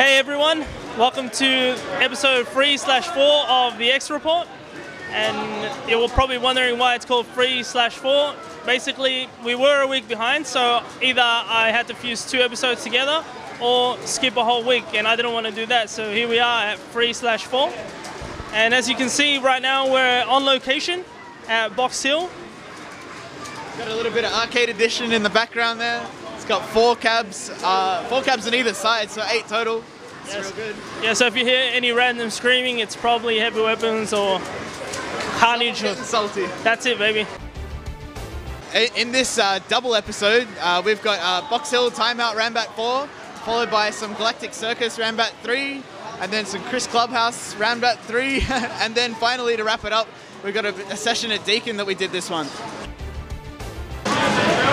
Hey everyone, welcome to episode 3/4 of the X Report. And you're probably wondering why it's called 3/4. Basically, we were a week behind, so either I had to fuse 2 episodes together or skip a whole week, and I didn't want to do that. So here we are at 3/4. And as you can see right now, we're on location at Box Hill. Got a little bit of arcade edition in the background there. It's got 4 cabs on either side, so 8 total. It's real good. Yeah, so if you hear any random screaming, it's probably heavy weapons or carnage. Getting salty. That's it, baby. In this double episode, we've got Box Hill Timeout RanBat 4, followed by some Galactic Circus RanBat 3, and then some Chris Clubhouse RanBat 3, and then finally to wrap it up, we've got a session at Deakin that we did this month.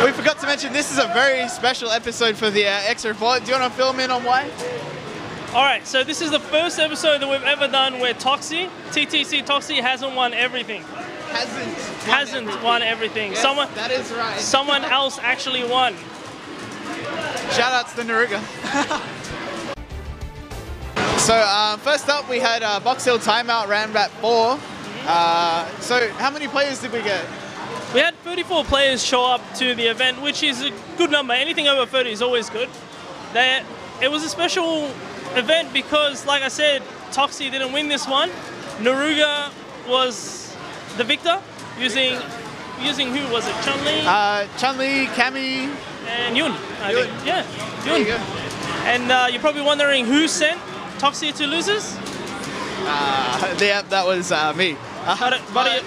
We forgot to mention this is a very special episode for the X Report. Do you want to fill in on why? Alright, so this is the first episode that we've ever done where TTC Toxie hasn't won everything. Hasn't won everything. Yes, that is right. Someone else actually won. Shout outs to Naruga. So first up we had Box Hill Timeout RanBat 4. So how many players did we get? We had 34 players show up to the event, which is a good number. Anything over 30 is always good. It was a special event because, like I said, Toxie didn't win this one. Naruga was the victor, using who was it? Chun-Li? Chun-Li, Cammy, and Yun. I think. Yeah, Yun. Yun. And you're probably wondering who sent Toxie to losers? Yeah, that was me.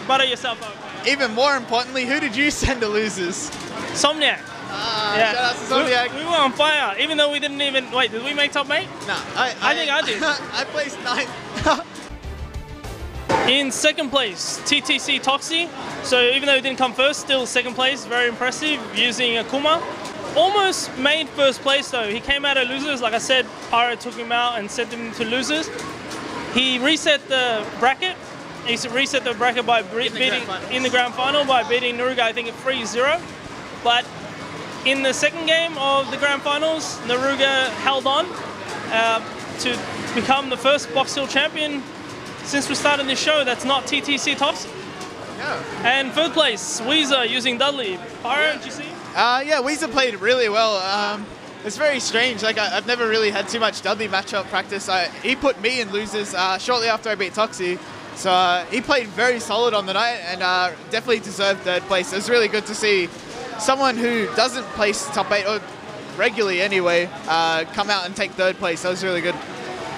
Butter yourself up. Even more importantly, who did you send to losers? Somniac. Shout out to Somniac. We were on fire, even though we didn't even... Wait, did we make top 8? No, I think I did. I placed 9th. In second place, TTC Toxie. So even though he didn't come first, still second place, very impressive, using a Kuma. Almost made first place though. He came out of losers, like I said, Pyro took him out and sent him to losers. He reset the bracket. He reset the bracket by beating in the grand final by beating Naruga, I think at 3-0. But in the second game of the grand finals, Naruga held on to become the first Box Hill champion since we started this show. That's not TTC Toxie. Yeah. And third place, Weezer using Dudley. Pyro, did you see? Yeah, Weezer played really well. It's very strange. Like I've never really had too much Dudley matchup practice. He put me in losers shortly after I beat Toxie. So he played very solid on the night and definitely deserved third place. It was really good to see someone who doesn't place top 8 or regularly anyway come out and take third place. That was really good.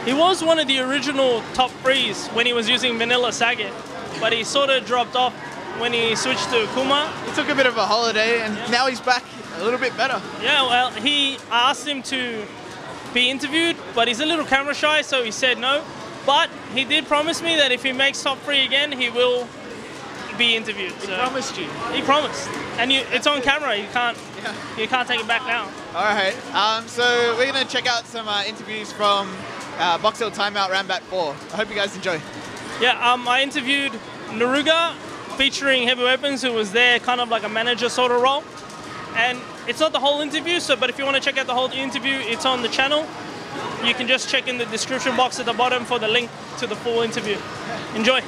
He was one of the original top 3s when he was using Manila Saget, but he sort of dropped off when he switched to Kuma. He took a bit of a holiday and now he's back a little bit better. Yeah, well, I asked him to be interviewed, but he's a little camera shy, so he said no. But he did promise me that if he makes top 3 again, he will be interviewed. He promised you? He promised. And it's on camera, you can't take it back now. Alright, so we're going to check out some interviews from Box Hill Timeout RanBat 4. I hope you guys enjoy. Yeah, I interviewed Naruga, featuring Heavy Weapons, who was there kind of like a manager sort of role. And it's not the whole interview, but if you want to check out the whole interview, it's on the channel. You can just check in the description box at the bottom for the link to the full interview. Enjoy.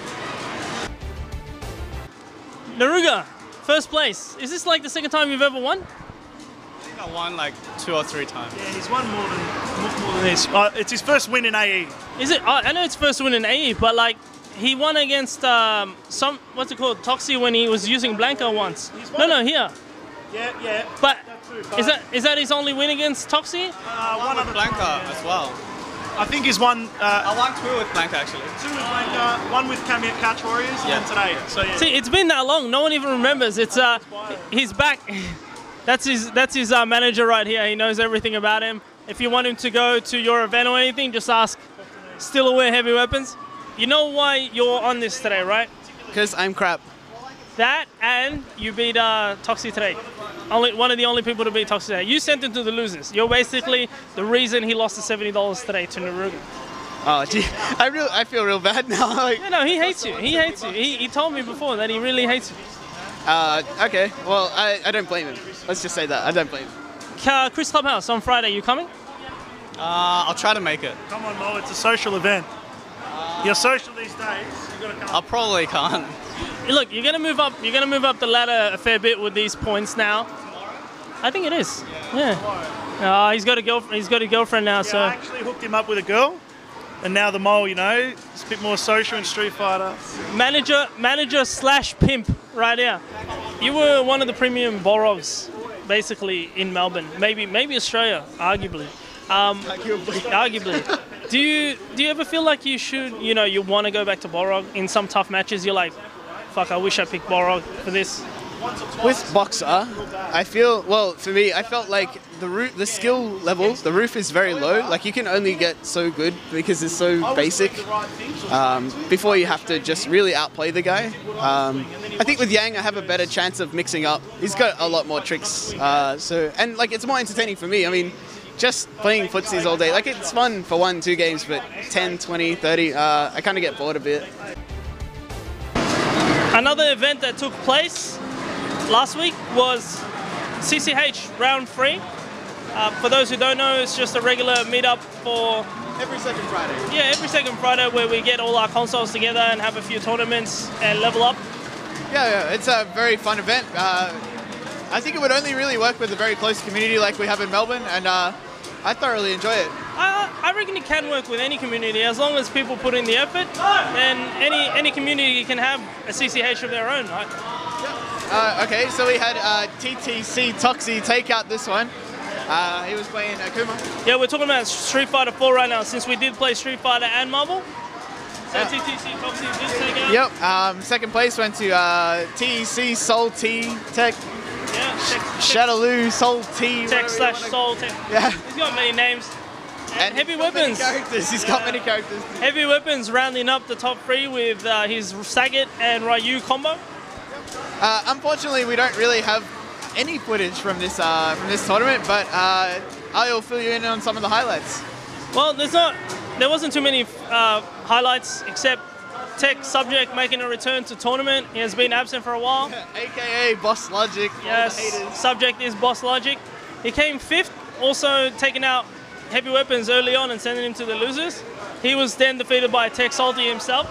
Naruga, first place. Is this like the second time you've ever won? I think I won like 2 or 3 times. Yeah, he's won more than this. It's his first win in AE. Is it? I know it's first win in AE, but like he won against what's it called, Toxie, when he was using Blanca once. No, here. Yeah. But is that his only win against Toxie? One with Blanca as well. I think he's won. I won 2 with Blanca actually. 2 with Blanca, 1 with Catch Warriors, and today. So yeah. See, it's been that long. No one even remembers. It's he's back. That's his manager right here. He knows everything about him. If you want him to go to your event or anything, just ask. Still aware Heavy Weapons. You know why you're on this today, right? Because I'm crap. That and you beat Toxie today. One of the only people to beat Toxie today. You sent him to the losers. You're basically the reason he lost the $70 today to Naruga. Oh, gee, I feel real bad now. Like, yeah, no, he hates you. He hates you. He told me before that he really hates you. Okay, well, I don't blame him. Let's just say that. I don't blame him. Chris Clubhouse on Friday, you coming? I'll try to make it. Come on, Mo, it's a social event. You're social these days. You gotta come. I probably can't. Look, you're gonna move up. You're gonna move up the ladder a fair bit with these points now. I think it is. Yeah. He's got a girlfriend. He's got a girlfriend now. Yeah, So I actually hooked him up with a girl, and now the mole, you know, it's a bit more social in Street Fighter. manager slash pimp right here. You were one of the premium Borovs, basically in Melbourne. Maybe Australia, arguably. Arguably. Do you ever feel like you should, you want to go back to Borog in some tough matches? You're like, fuck, I wish I picked Borog for this. With Boxer, I feel, well, for me, I felt like the skill level, the roof is very low. Like, you can only get so good because it's so basic before you have to just really outplay the guy. I think with Yang, I have a better chance of mixing up. He's got a lot more tricks. And like, it's more entertaining for me. I mean, just playing footsies all day, like, it's fun for 1-2 games, but 10, 20, 30, I kind of get bored a bit. Another event that took place last week was CCH Round 3. For those who don't know, it's just a regular meetup for... Every second Friday. Yeah, every second Friday where we get all our consoles together and have a few tournaments and level up. Yeah, it's a very fun event. I think it would only really work with a very close community like we have in Melbourne, and I thoroughly enjoy it. I reckon it can work with any community as long as people put in the effort. Then any community can have a CCH of their own, right? Okay, so we had TTC Toxie take out this one. He was playing Akuma. Yeah, we're talking about Street Fighter 4 right now, since we did play Street Fighter and Marvel. So TTC Toxie did take out. Yep, second place went to TEC Soul T Tech. Yeah, Shadaloo Soul T. Tech slash Soul Tech. Yeah. He's got many names. And Heavy Weapons. He's got many characters. Heavy Weapons rounding up the top 3 with his Sagat and Ryu combo. Unfortunately, we don't really have any footage from this tournament, but I'll fill you in on some of the highlights. Well, there wasn't too many highlights except Tech Subject making a return to tournament. He has been absent for a while. AKA Boss Logic. Yes, Subject is Boss Logic. He came 5th, also taking out Heavy Weapons early on and sending him to the losers. He was then defeated by Tech Salty himself.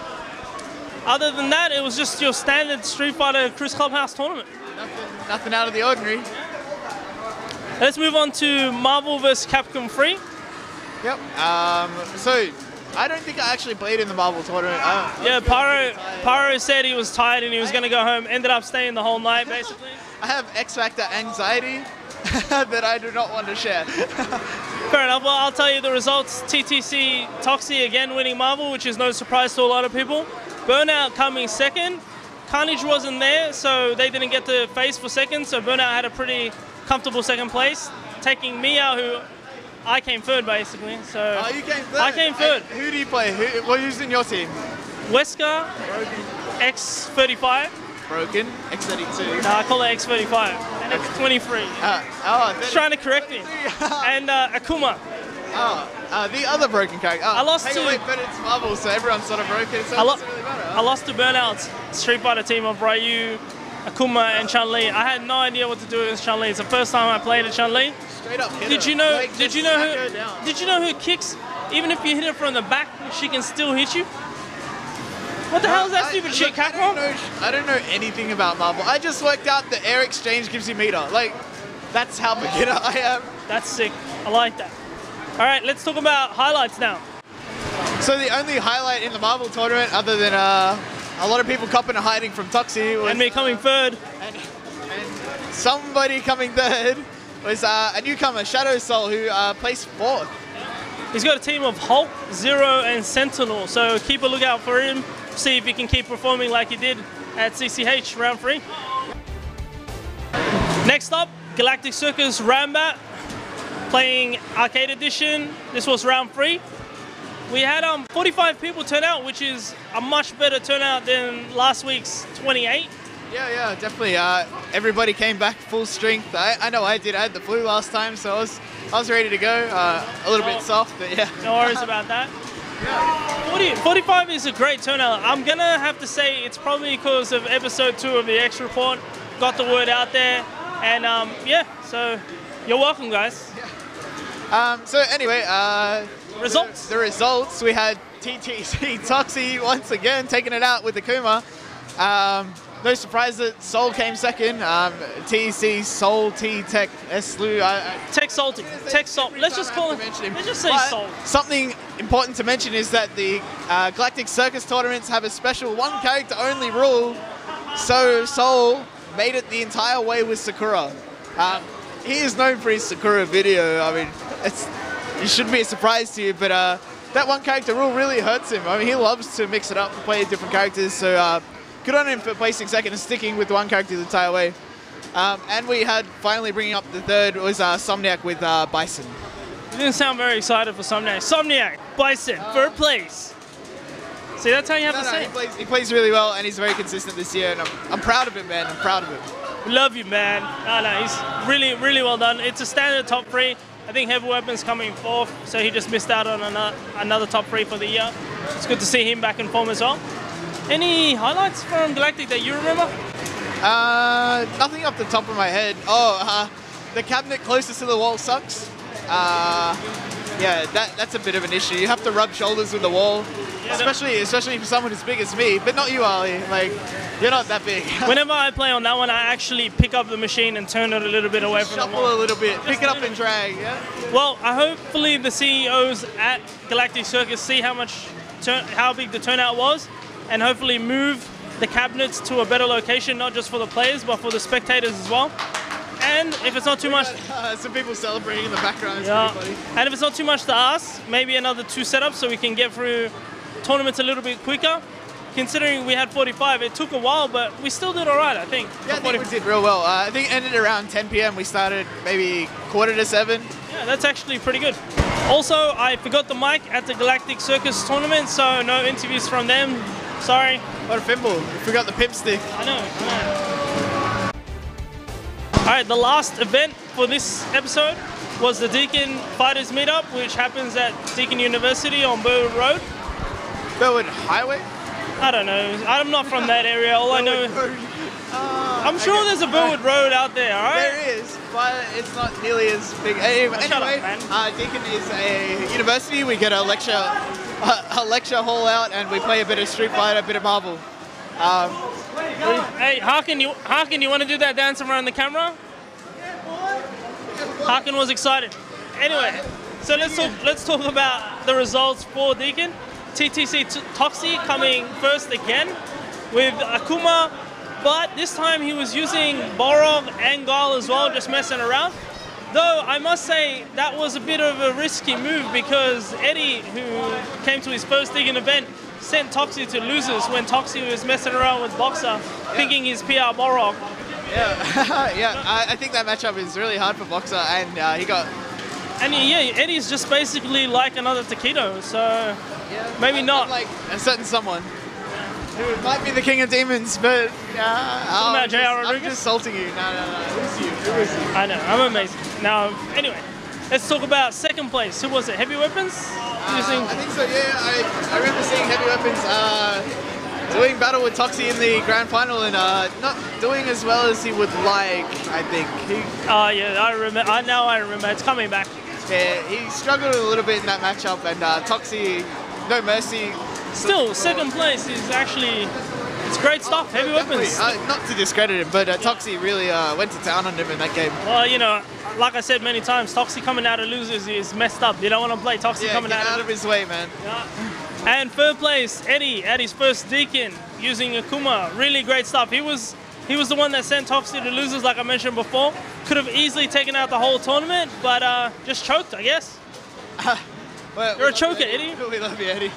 Other than that, it was just your standard Street Fighter Cruise Clubhouse tournament. Nothing out of the ordinary. Let's move on to Marvel vs. Capcom 3. Yep. So I don't think I actually played in the Marvel tournament. Yeah, Pyro said he was tired and he was going to go home. Ended up staying the whole night, basically. I have X Factor anxiety that I do not want to share. Fair enough. Well, I'll tell you the results. TTC Toxie again winning Marvel, which is no surprise to a lot of people. Burnout coming 2nd. Carnage wasn't there, so they didn't get to face for 2nd. So Burnout had a pretty comfortable 2nd place, taking me out, who I came 3rd basically. So you came 3rd? I came 3rd. Who do you play? Who's in your team? Wesker, X35. Broken, X32. No, I call it X35. And X23. Just trying to correct me. And Akuma. The other broken character. I lost to... but it's Marvel, so everyone's sort of broken, so it doesn't really matter. I lost to Burnout's Street Fighter team of Ryu, Akuma, and Chun-Li. I had no idea what to do against Chun-Li. It's the first time I played a Chun-Li. Straight up hit Did you know who kicks? Even if you hit her from the back, she can still hit you. What the hell is that stupid shit, Capcom? I don't know anything about Marvel. I just worked out the air exchange gives you meter. Like, that's how beginner I am. That's sick. I like that. All right, let's talk about highlights now. So the only highlight in the Marvel tournament, other than a lot of people copping and hiding from Toxie, was, and me coming 3rd, and somebody coming 3rd was a newcomer, Shadow Soul, who placed 4th. He's got a team of Hulk, Zero, and Sentinel, so keep a lookout for him. See if he can keep performing like he did at CCH Round 3. Next up, Galactic Circus RanBat playing Arcade Edition. This was Round 3. We had 45 people turn out, which is a much better turnout than last week's 28. Yeah, definitely. Everybody came back full strength. I know I did. I had the flu last time, so I was ready to go. A little bit soft, but yeah. No worries about that. 45 is a great turnout. I'm going to have to say it's probably because of episode 2 of the X Report. Got the word out there. And yeah, so you're welcome, guys. So anyway, Results? The results, we had TTC Toxie once again taking it out with the Kuma. No surprise that Soul came second. TEC, Soul, T-Tech, S-Lu. Tech Salty. Tech Salt. Let's just call him. Let's just say But Salt. something important to mention is that the Galactic Circus tournaments have a special one character only rule. So Soul made it the entire way with Sakura. He is known for his Sakura video. I mean, it shouldn't be a surprise to you, but that one character rule really hurts him. I mean, he loves to mix it up and play different characters. So good on him for placing second and sticking with one character the entire way. And we had finally bringing up the third was Somniac with Bison. You didn't sound very excited for Somniac. Somniac, Bison, third place. See, that's how you have to say it. He plays really well, and he's very consistent this year, and I'm proud of him, man. I'm proud of him. We love you, man. No, he's really, really well done. It's a standard top 3. I think Heavy Weapons coming 4th, so he just missed out on another top 3 for the year. It's good to see him back in form as well. Any highlights from Galactic that you remember? Nothing off the top of my head. The cabinet closest to the wall sucks. Yeah, that's a bit of an issue. You have to rub shoulders with the wall, yeah, especially for someone as big as me. But not you, Ali. Like, you're not that big. Whenever I play on that one, I actually pick up the machine and turn it a little bit away from the wall. Shuffle a little bit, pick it up and drag. Yeah. Well, hopefully the CEOs at Galactic Circus see how big the turnout was, and hopefully move the cabinets to a better location, not just for the players, but for the spectators as well. And if it's not too much... some people celebrating in the background. It's yeah. pretty funny. And if it's not too much to ask, maybe another 2 setups so we can get through tournaments a little bit quicker. Considering we had 45, it took a while, but we still did all right, I think. Yeah, I think we did real well. I think it ended around 10 p.m. We started maybe 6:45. Yeah, that's actually pretty good. Also, I forgot the mic at the Galactic Circus tournament, so no interviews from them. Sorry. What a fimble. We forgot the pimp stick. I know. Alright, the last event for this episode was the Deakin Fighters Meetup, which happens at Deakin University on Burwood Road. Burwood Highway? I don't know. I'm not from that area. All I know... I'm sure there's a Burwood Road out there, alright? There is, but it's not nearly as big. Anyway, Deakin is a university. We get a lecture hall out, and we play a bit of Street Fighter, a bit of Marvel. Hey, Harkin, you want to do that dance around the camera? Harkin was excited. Anyway, so let's talk about the results for Deakin. TTC Toxie coming first again with Akuma, but this time he was using Borog and Guile as well, just messing around. Though I must say that was a bit of a risky move because Eddie, who came to his first Deakin event, sent Toxie to losers when Toxie was messing around with Boxer, thinking he's PR Borog. Yeah, yeah. I think that matchup is really hard for Boxer, and he got. And yeah, Eddie's just basically like another Taquito, so maybe not. Like a certain someone who might be the king of demons, but I'm just salting you. No. Who's you? Who is you? I know. I'm amazing. Now, anyway, let's talk about second place. Who was it? Heavy Weapons? I think so, yeah. I remember seeing Heavy Weapons doing battle with Toxie in the grand final and not doing as well as he would like, I think. Yeah, I remember. Now I remember. It's coming back. Yeah, he struggled a little bit in that matchup, and Toxie, no mercy. Still, second place is actually, it's great stuff. Heavy Weapons. Not to discredit him, but Toxie really went to town on him in that game. Well, you know, like I said many times, Toxie coming out of losers is messed up. You don't want to play Toxie coming out of his way, man. Yeah. And third place, Eddie at his first Deakin using Akuma. Really great stuff. He was the one that sent Toxie to losers, like I mentioned before. Could have easily taken out the whole tournament, but just choked, I guess. Well, you're a choker, Eddie. We love you, Eddie.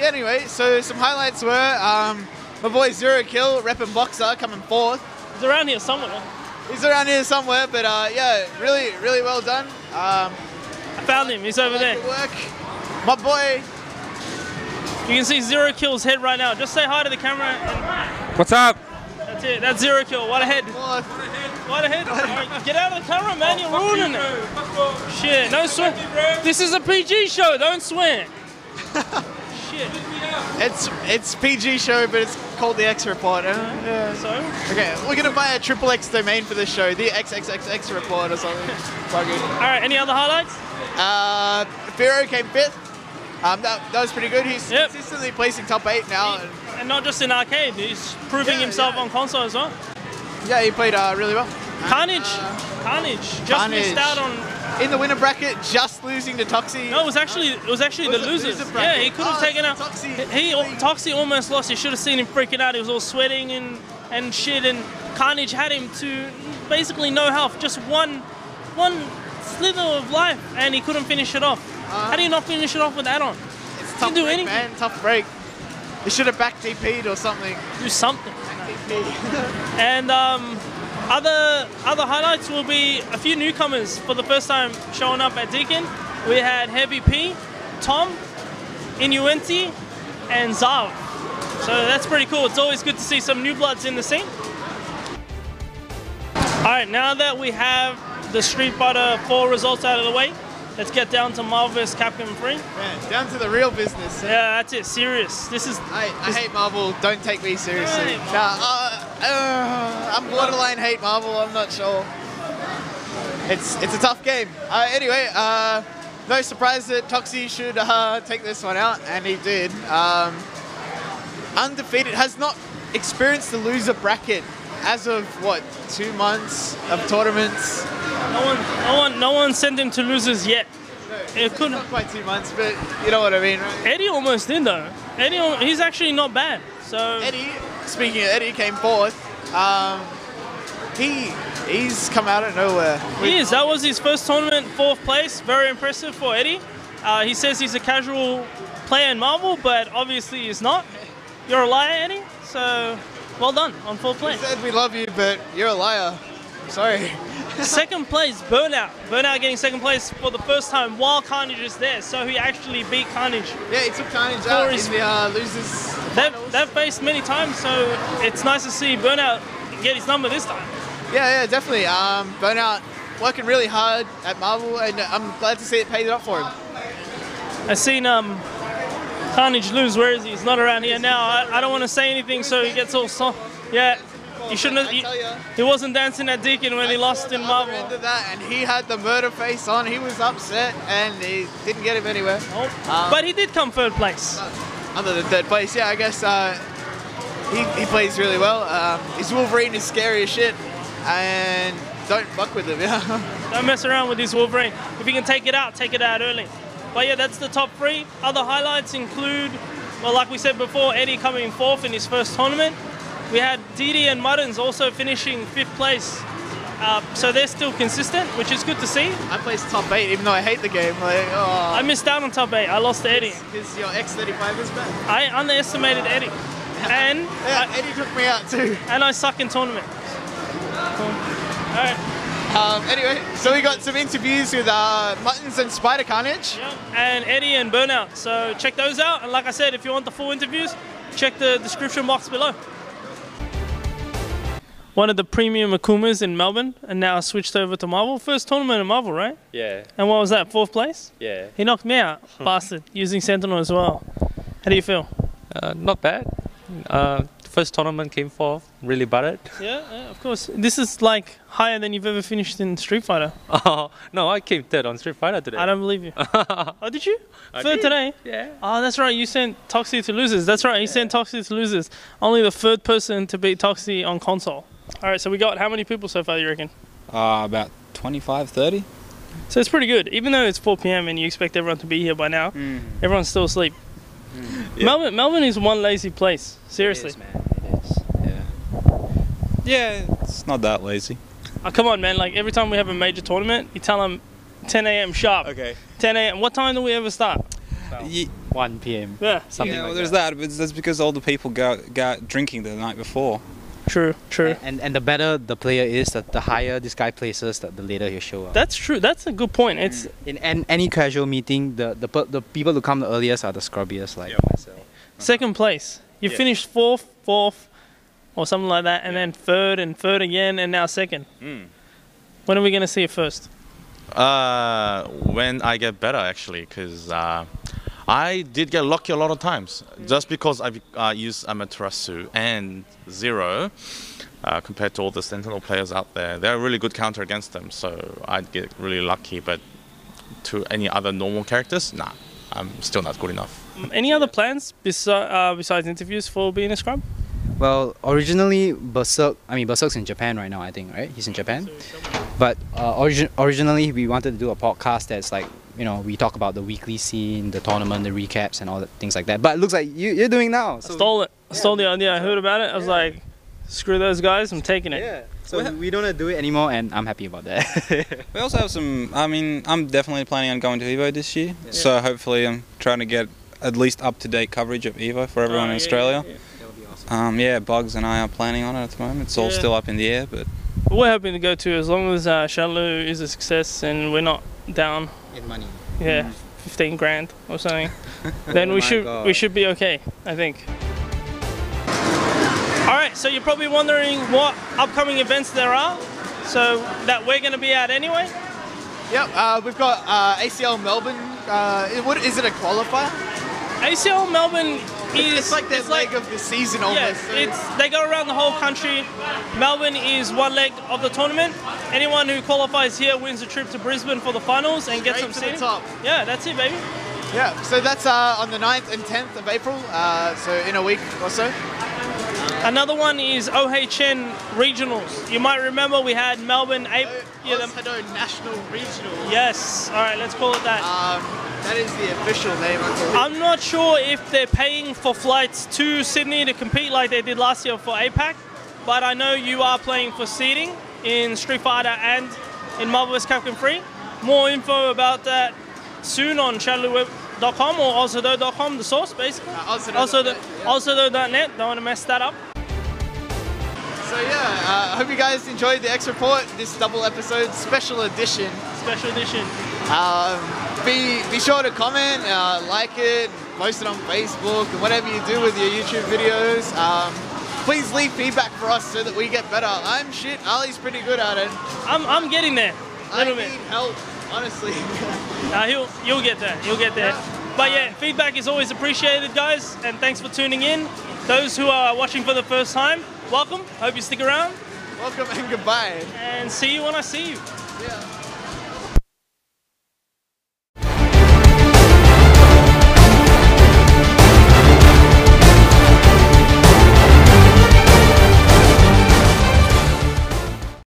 Anyway, so some highlights were my boy Zero Kill, repping Boxer, coming 4th. He's around here somewhere. He's around here somewhere, but yeah, really, really well done. I found him. He's over there. Good work. My boy. You can see Zero Kill's head right now. Just say hi to the camera. What's up? That's it. That's Zero Kill. What a head. What a head. Right, get out of the camera, man. You're ruining it. Shit. No swear. This is a PG show. Don't swear. shit. It's PG show, but it's called the X Report. Yeah. So? Okay, we're gonna buy a XXX domain for this show, the XXXX Report or something. Quite good. All right, any other highlights? Firo came 5th. That was pretty good. He's consistently placing top 8 now. And not just in arcade, he's proving himself on console as well. Yeah, he played really well. Carnage just missed out on in the winner bracket, just losing to Toxie. No, it was actually the losers. Yeah, he could have taken out. Toxie almost lost. You should have seen him freaking out. He was all sweating and shit. And Carnage had him to basically no health, just one slither of life, and he couldn't finish it off. How do you not finish it off with add-on? It's tough break, anything. Man. Tough break. You should have back DP'd or something. Do something. And other highlights will be a few newcomers for the first time showing up at Deakin. We had Heavy P, Tom, Inuenti, and Zav. So that's pretty cool. It's always good to see some new bloods in the scene. Alright, now that we have the Street Fighter 4 results out of the way, let's get down to Marvel vs. Capcom 3. Yeah, down to the real business. Yeah, that's it. Serious. This is. I hate Marvel. Don't take me seriously. I'm borderline hate Marvel. I'm not sure. It's a tough game. Anyway, no surprise that Toxie should take this one out, and he did. Undefeated, has not experienced the loser bracket as of what, 2 months of tournaments. No one sent him to losers yet. No, it couldn't. Not quite 2 months, but you know what I mean, right? Eddie almost did though. He's actually not bad. So speaking of Eddie, came 4th. He's come out of nowhere. He is. That was his first tournament, 4th place. Very impressive for Eddie. He says he's a casual player in Marvel, but obviously he's not. You're a liar, Eddie. So well done on 4th place. We said we love you, but you're a liar. Sorry. 2nd place, Burnout. Burnout getting 2nd place for the first time while Carnage is there, so he actually beat Carnage. Yeah, he took Carnage out in the losers. They've faced many times, so it's nice to see Burnout get his number this time. Yeah, definitely. Burnout working really hard at Marvel, and I'm glad to see it paid off for him. I've seen Carnage lose. Where is he? He's not around here now. I don't want to say anything, so he gets all soft. Yeah. You shouldn't have, he wasn't dancing at Deakin when he lost in Marvel. And he had the murder face on. He was upset, and he didn't get him anywhere. But he did come 3rd place. Other than 3rd place, yeah, I guess he plays really well. His Wolverine is scary as shit, and don't fuck with him. Yeah. Don't mess around with his Wolverine. If you can take it out early. But yeah, that's the top 3. Other highlights include, well, like we said before, Eddie coming 4th in his first tournament. We had Didi and Muddins also finishing 5th place. So they're still consistent, which is good to see. I placed top 8 even though I hate the game. I missed out on top 8. I lost to Eddie. Because your X35 was bad. I underestimated Eddie. And yeah, Eddie took me out too. And I suck in tournament. Cool. Alright. Anyway, so we got some interviews with Muttons and Spider Carnage. Yep. And Eddie and Burnout. So check those out. And like I said, if you want the full interviews, check the description box below. One of the premium Akumas in Melbourne, and now switched over to Marvel. First tournament in Marvel, right? Yeah. And what was that, 4th place? Yeah. He knocked me out, bastard, using Sentinel as well. How do you feel? Not bad. First tournament came 4th, really buttered. Yeah, of course. This is like higher than you've ever finished in Street Fighter. Oh, no, I came 3rd on Street Fighter today. I don't believe you. Oh, did you? 3rd today? Yeah. Oh, that's right, you sent Toxie to losers. That's right, he sent Toxie to losers. Only the 3rd person to beat Toxie on console. Alright, so we got how many people so far, you reckon? About 25, 30. So it's pretty good. Even though it's 4 PM and you expect everyone to be here by now, everyone's still asleep. Yeah. Melbourne is one lazy place. Seriously. It is, man. It is. Yeah. Yeah, it's not that lazy. Oh, come on, man. Like, every time we have a major tournament, you tell them 10 AM sharp. Okay. 10 AM. What time do we ever start? 1 PM. Yeah. Something like there's that. But that's because all the people go drinking the night before. True. And the better the player is, the higher this guy places, the later he'll show up. That's true. That's a good point. It's in any casual meeting, the people who come the earliest are the scrubbiest, like myself. 2nd place. You finished 4th, or something like that, and then 3rd and 3rd again, and now 2nd. When are we going to see it first? When I get better, actually, because I did get lucky a lot of times, just because I've used Amaterasu and Zero, compared to all the Sentinel players out there. They're a really good counter against them, so I'd get really lucky, but to any other normal characters, nah, I'm still not good enough. Any other plans besides interviews for being a scrub? Well, originally Berserk's in Japan right now, I think, right? He's in Japan. But originally we wanted to do a podcast that's like, you know, we talk about the weekly scene, the tournament, the recaps and all the things like that. But it looks like you're doing now. So I stole the idea. I heard about it. I was like, screw those guys, I'm taking it. Yeah. So we don't do it anymore, and I'm happy about that. We also have some, I mean, I'm definitely planning on going to EVO this year. Yeah. So hopefully I'm trying to get at least up-to-date coverage of EVO for everyone in Australia. That would be awesome. Yeah, Bugs and I are planning on it at the moment. It's all still up in the air, but we're hoping to go to, as long as Shalu is a success and we're not down in money. Yeah, 15 grand or something. Then we should be okay, I think. Alright, so you're probably wondering what upcoming events there are, so that we're going to be at anyway. Yep, we've got ACL Melbourne. Is it a qualifier? ACL Melbourne is... It's like their leg of the season almost. Yeah, they go around the whole country. Melbourne is one leg of the tournament. Anyone who qualifies here wins a trip to Brisbane for the finals and gets some seating. Yeah, that's it, baby. Yeah, so that's on the 9th and 10th of April, so in a week or so. Another one is OHN Regionals. You might remember we had Melbourne... Abdo National Regional. Yes, alright, let's call it that. That is the official name, I believe. I'm not sure if they're paying for flights to Sydney to compete like they did last year for APAC, but I know you are playing for seeding in Street Fighter and in Marvel vs. Capcom 3. More info about that soon on shadowweb.com or ozodo.com, the source basically. Ozodo.net, don't want to mess that up. So yeah, I hope you guys enjoyed the X Report, this double episode, special edition. Special edition. Be sure to comment, like it, post it on Facebook, and whatever you do with your YouTube videos. Please leave feedback for us so that we get better. I'm shit, Ali's pretty good at it. I'm getting there. I need help, honestly. You'll get there, you'll get there. But yeah, feedback is always appreciated, guys, and thanks for tuning in. Those who are watching for the first time, welcome. Hope you stick around. Welcome and goodbye. And see you when I see you. Yeah.